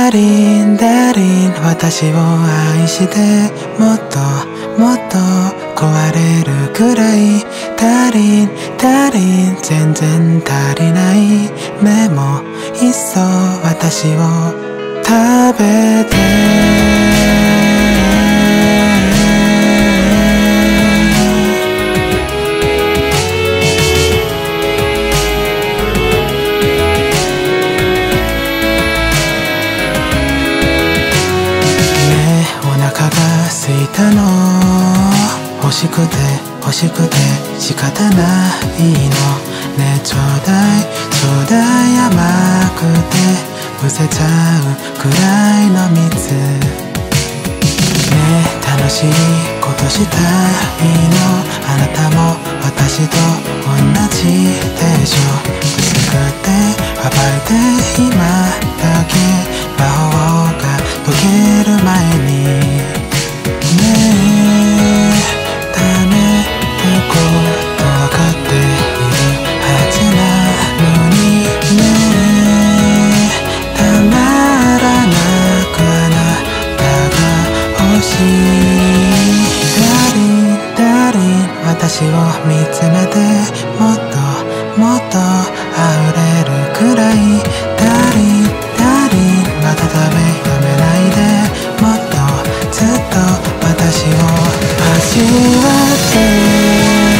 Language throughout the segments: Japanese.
ダリン私を愛してもっともっと壊れるくらいダリン全然足りないでもいっそ私を食べて空いたの欲しくて仕方ないのねちょうだい甘くてむせちゃうくらいの蜜ね楽しいことしたいのあなたも私と同じでしょ薄くて暴いて今だけ魔法が解ける前に私を見つめてもっともっと溢れるくらいダリンまたダメやめないでもっとずっと私を味わって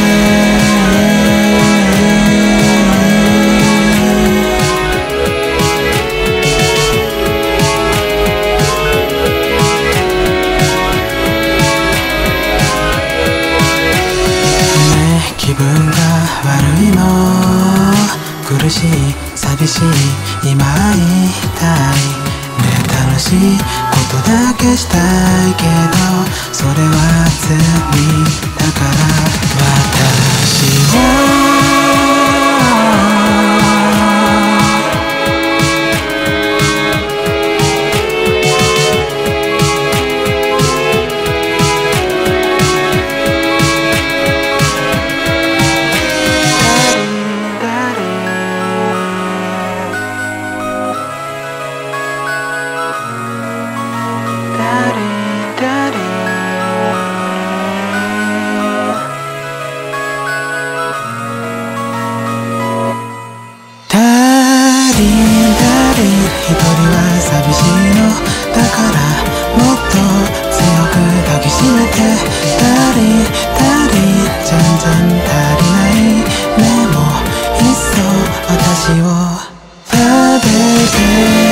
気分が悪いの苦しい寂しい今会いたいね楽しいことだけしたいけどそれは罪だから私は一人は寂しいのだからもっと強く抱きしめてダリン全然足りないでもいっそ私を食べて